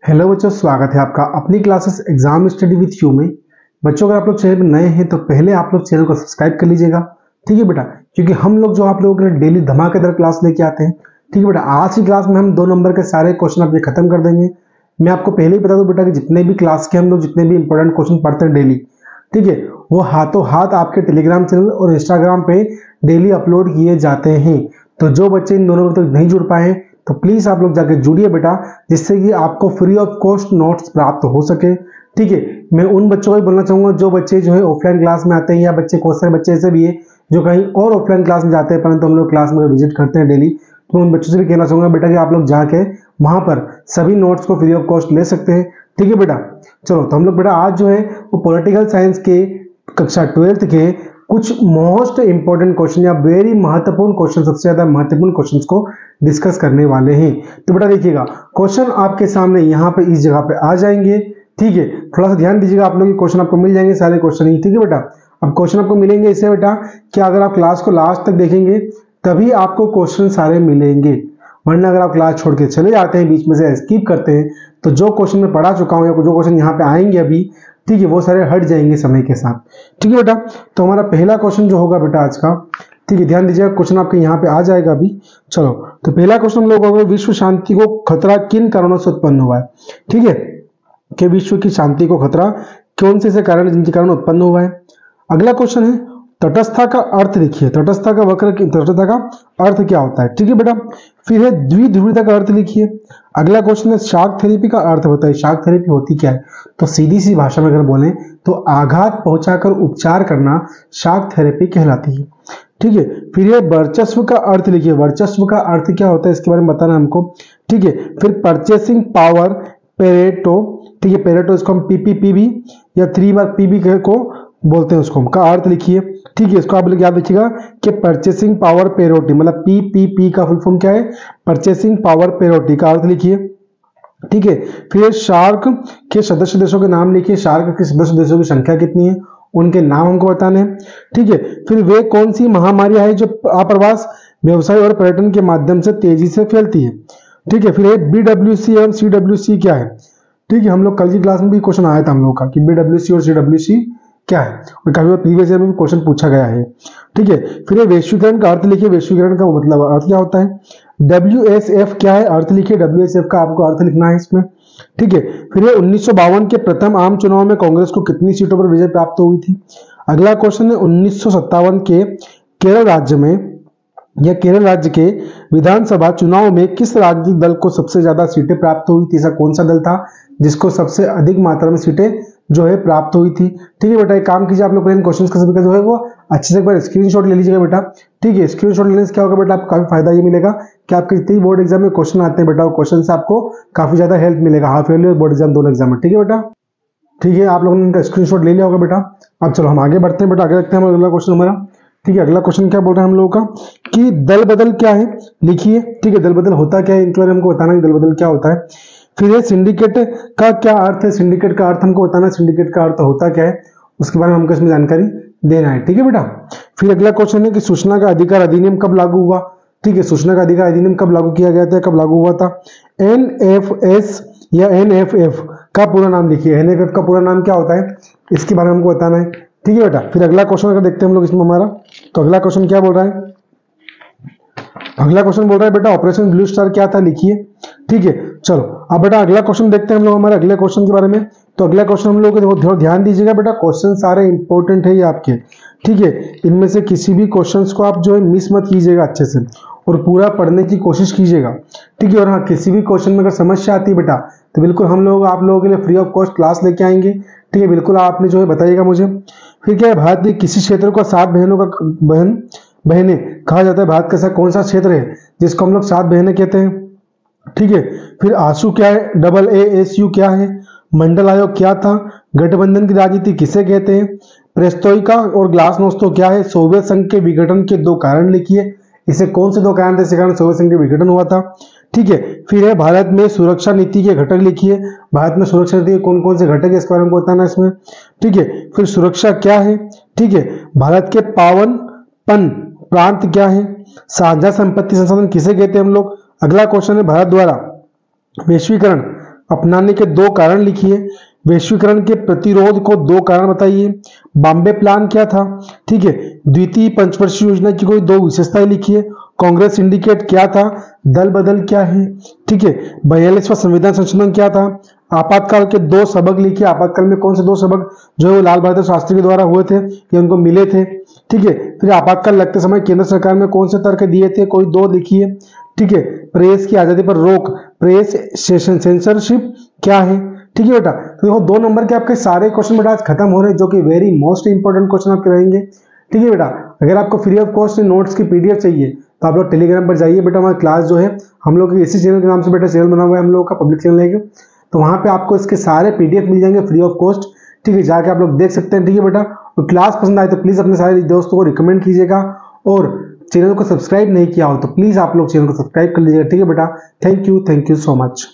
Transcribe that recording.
Hello बच्चों, स्वागत है आपका अपनी classes exam study with you में। बच्चों, अगर आप लोग चैनल पर नए हैं तो पहले आप लोग चैनल को सब्सक्राइब कर लीजिएगा। ठीक है बेटा, क्योंकि हम लोग जो आप लोगों के लिए डेली धमाकेदार क्लास लेके आते हैं। ठीक है बेटा, आज की क्लास में हम 2 नंबर के सारे क्वेश्चन आपके खत्म कर देंगे। मैं आपको पहले ही बता दूं बेटा कि जितने भी क्लास के हम लोग जितने भी इंपॉर्टेंट क्वेश्चन पढ़ते हैं डेली, ठीक है, वो हाथों हाथ आपके टेलीग्राम चैनल और इंस्टाग्राम पे डेली अपलोड किए जाते हैं। तो जो बच्चे इन दोनों तक नहीं जुड़ पाए तो प्लीज आप लोग जाके जुड़िए बेटा, जिससे कि आपको फ्री ऑफ कॉस्ट नोट्स प्राप्त हो सके। ठीक है, मैं उन बच्चों को भी बोलना चाहूंगा जो बच्चे जो है ऑफलाइन क्लास में आते हैं, या बच्चे बहुत सारे बच्चे ऐसे भी है जो कहीं और ऑफलाइन क्लास में जाते हैं परंतु हम लोग क्लास में विजिट करते हैं डेली। तो उन बच्चों से भी कहना चाहूंगा बेटा कि आप लोग जाके वहां पर सभी नोट्स को फ्री ऑफ कॉस्ट ले सकते हैं। ठीक है बेटा, चलो तो हम लोग बेटा आज जो है वो पॉलिटिकल साइंस के कक्षा 12th के कुछ मोस्ट इंपॉर्टेंट क्वेश्चन या वेरी महत्वपूर्ण क्वेश्चन, सबसे ज्यादा महत्वपूर्ण क्वेश्चंस को डिस्कस करने वाले हैं। तो बेटा देखिएगा, क्वेश्चन आपके सामने यहाँ पे इस जगह पे आ जाएंगे। ठीक है, थोड़ा सा ध्यान दीजिएगा, आप लोग क्वेश्चन आपको मिल जाएंगे सारे क्वेश्चन ही। ठीक है बेटा, अब क्वेश्चन आपको मिलेंगे इससे बेटा कि अगर आप क्लास को लास्ट तक देखेंगे तभी आपको क्वेश्चन सारे मिलेंगे, वरना अगर आप क्लास छोड़ के चले जाते हैं, बीच में से स्किप करते हैं, तो जो क्वेश्चन मैं पढ़ा चुका हूँ या जो क्वेश्चन यहाँ पे आएंगे अभी, ठीक है, वो सारे हट जाएंगे समय के साथ। ठीक है बेटा, तो हमारा पहला क्वेश्चन जो होगा बेटा आज का, ठीक है, ध्यान दीजिएगा, क्वेश्चन आपके यहाँ पे आ जाएगा अभी। चलो तो पहला क्वेश्चन हम लोग होगा, विश्व शांति को खतरा किन कारणों से उत्पन्न हुआ है। ठीक है, कि विश्व की शांति को खतरा कौन से कारण जिनके कारण उत्पन्न हुआ है। अगला क्वेश्चन है, तटस्थता का अर्थ लिखिए। तटस्थता का वक्र, तटस्थता का अर्थ क्या होता है। ठीक है बेटा, फिर है द्विध्रुवीयता का अर्थ लिखिए। अगला क्वेश्चन है, शॉक थेरेपी का अर्थ बताइए। शॉक थेरेपी होती क्या है। तो सीधी सी भाषा में अगर बोलें तो आघात पहुंचाकर उपचार करना शॉक थेरेपी कहलाती है। ठीक है, फिर ये वर्चस्व का अर्थ लिखिए। वर्चस्व का अर्थ क्या होता है इसके बारे में बताना हमको। ठीक है, फिर परचेसिंग पावर, पेरेटो। ठीक है, पेरेटो इसको हम पीपीपी भी या 3 मार्क पीबी को बोलते हैं, उसको का अर्थ लिखिए। ठीक है, इसको आप लोग याद रखिएगा कि परचेसिंग पावर पेरोटी, मतलब पीपीपी का फुल फॉर्म क्या है, परचेसिंग पावर पेरोटी का अर्थ लिखिए। ठीक है, फिर शार्क के सदस्य देशों के नाम लिखिए। शार्क के सदस्य देशों की संख्या कितनी है, उनके नाम हमको बताने हैं। ठीक है, फिर वे कौन सी महामारियां है जो आप्रवास, व्यवसाय और पर्यटन के माध्यम से तेजी से फैलती है। ठीक है, फिर बीडब्ल्यूसी और सीडब्ल्यूसी क्या है। ठीक है, हम लोग कल की क्लास में भी क्वेश्चन आया था हम लोग का कि बीडब्ल्यूसी और सीडब्ल्यूसी क्या है, और काफी बार प्रीवियस ईयर में भी क्वेश्चन पूछा गया है। ठीक है, फिर वैश्वीकरण का अर्थ लिखिए। वैश्वीकरण का मतलब अर्थ क्या होता है। WSF क्या है, अर्थ लिखिए। WSF का आपको अर्थ लिखना है इसमें। ठीक है, फिर 1952 के प्रथम आम चुनाव में कांग्रेस को कितनी सीटों पर विजय प्राप्त हुई थी। अगला क्वेश्चन है, 1957 के केरल राज्य में या केरल राज्य के विधानसभा चुनाव में किस राजनीतिक दल को सबसे ज्यादा सीटें प्राप्त हुई थी। ऐसा कौन सा दल था जिसको सबसे अधिक मात्रा में सीटें जो है प्राप्त हुई थी। ठीक है बेटा, एक काम कीजिए, आप लोग क्वेश्चन का सभी का जो है वो अच्छे से एक बार स्क्रीनशॉट ले लीजिएगा बेटा। ठीक है, स्क्रीनशॉट लेने से क्या होगा बेटा, आपको काफी फायदा ये मिलेगा कि आपके जितने भी बोर्ड एग्जाम में क्वेश्चन आते हैं बेटा, वो क्वेश्चन से आपको काफी ज्यादा हेल्प मिलेगा, हाफ ईयरली और बोर्ड एग्जाम दोनों एग्जाम में। ठीक है बेटा, ठीक है, आप लोगों ने इनका स्क्रीनशॉट ले लिया होगा बेटा। अब चलो हम आगे बढ़ते हैं बेटा, आगे रखते हैं अगला क्वेश्चन हमारा। ठीक है, अगला क्वेश्चन क्या बोल रहे हैं हम लोगों का कि दल बदल क्या है, लिखिए। ठीक है, दल बदल होता क्या है, इनके बारे में हमको बताना है दल बदल क्या होता है। फिर ये सिंडिकेट का क्या अर्थ है। सिंडिकेट का अर्थ हमको बताना है, सिंडिकेट का अर्थ होता क्या है, उसके बारे में हमको इसमें जानकारी देना है। ठीक है बेटा, फिर अगला क्वेश्चन है कि सूचना का अधिकार अधिनियम कब लागू हुआ। ठीक है, सूचना का अधिकार अधिनियम कब लागू किया गया था, कब लागू हुआ था। NFS या NFF का पूरा नाम लिखिए। NFF का पूरा नाम क्या होता है, इसके बारे में हमको बताना है। ठीक है बेटा, फिर अगला क्वेश्चन अगर देखते हैं हम लोग इसमें हमारा, तो अगला क्वेश्चन क्या बोल रहा है। अगला क्वेश्चन बोल रहा है बेटा ऑपरेशन ब्लू स्टार क्या था, लिखिए। ठीक है, चलो अब बेटा अगला क्वेश्चन देखते हैं हम लोग हमारे अगले क्वेश्चन के बारे में। तो अगला क्वेश्चन हम लोग को ध्यान दीजिएगा बेटा, क्वेश्चन सारे इंपॉर्टेंट है ये आपके। ठीक है, इनमें से किसी भी क्वेश्चन को आप जो है मिस मत कीजिएगा अच्छे से, और पूरा पढ़ने की कोशिश कीजिएगा। ठीक है, और हाँ, किसी भी क्वेश्चन में अगर समस्या आती है बेटा तो बिल्कुल हम लोग आप लोगों के लिए फ्री ऑफ कॉस्ट क्लास लेके आएंगे। ठीक है, बिल्कुल आपने जो है बताइएगा मुझे। फिर क्या है, भारत के किसी क्षेत्र को 7 बहनों का बहनें कहा जाता है। भारत का ऐसा कौन सा क्षेत्र है जिसको हम लोग 7 बहनें कहते हैं। ठीक है, फिर आंसू क्या है, AASU क्या है, मंडल आयोग क्या था, गठबंधन की राजनीति किसे कहते हैं, प्रेस्टोइका और ग्लासनोस्त क्या है, सोवियत संघ के विघटन के 2 कारण लिखिए। इसे कौन से 2 कारण थे, इसी कारण सोवियत संघ के विघटन हुआ था। ठीक है, फिर है भारत में सुरक्षा नीति के घटक लिखिए। भारत में सुरक्षा नीति के कौन कौन से घटक है इसके बारे में बताना है इसमें। ठीक है, फिर सुरक्षा क्या है। ठीक है, भारत के पावनपन प्रांत क्या है, साझा संपत्ति संसाधन किसे कहते हैं हम लोग। अगला क्वेश्चन है, भारत द्वारा वैश्वीकरण अपनाने के 2 कारण लिखिए। वैश्वीकरण के प्रतिरोध को 2 कारण बताइए। बॉम्बे प्लान क्या था, ठीक है। द्वितीय पंचवर्षीय योजना की कोई 2 विशेषताएं लिखिए। कांग्रेस सिंडिकेट क्या था, दल बदल क्या है, ठीक है। 42वां संविधान संशोधन क्या था। आपातकाल के 2 सबक लिखिए। आपातकाल में कौन से 2 सबक जो है वो लाल बहादुर शास्त्री के द्वारा हुए थे या उनको मिले थे, ठीक है। फिर आपातकाल लगते समय केंद्र सरकार में कौन से तर्क दिए थे, कोई 2 लिखिए, ठीक है। प्रेस की आजादी पर रोक, प्रेस सेंसरशिप क्या है, ठीक है बेटा। तो देखो 2 नंबर के आपके सारे क्वेश्चन बेटा आज खत्म हो रहे हैं, जो कि वेरी मोस्ट इंपॉर्टेंट क्वेश्चन आपके रहेंगे, ठीक है बेटा। अगर आपको फ्री ऑफ कॉस्ट नोट्स की पीडीएफ चाहिए तो आप लोग टेलीग्राम पर जाइए बेटा। हमारी क्लास जो है हम लोग इसी चैनल के नाम से बेटा चैनल बना हुआ है, हम लोग का पब्लिक चैनल है, तो वहां पे आपको इसके सारे पीडीएफ मिल जाएंगे फ्री ऑफ कॉस्ट, ठीक है। जाके आप लोग देख सकते हैं, ठीक है बेटा। और क्लास पसंद आए तो प्लीज अपने सारे दोस्तों को रिकमेंड कीजिएगा, और चैनल को सब्सक्राइब नहीं किया हो तो प्लीज आप लोग चैनल को सब्सक्राइब कर लीजिएगा, ठीक है बेटा। Thank you so much.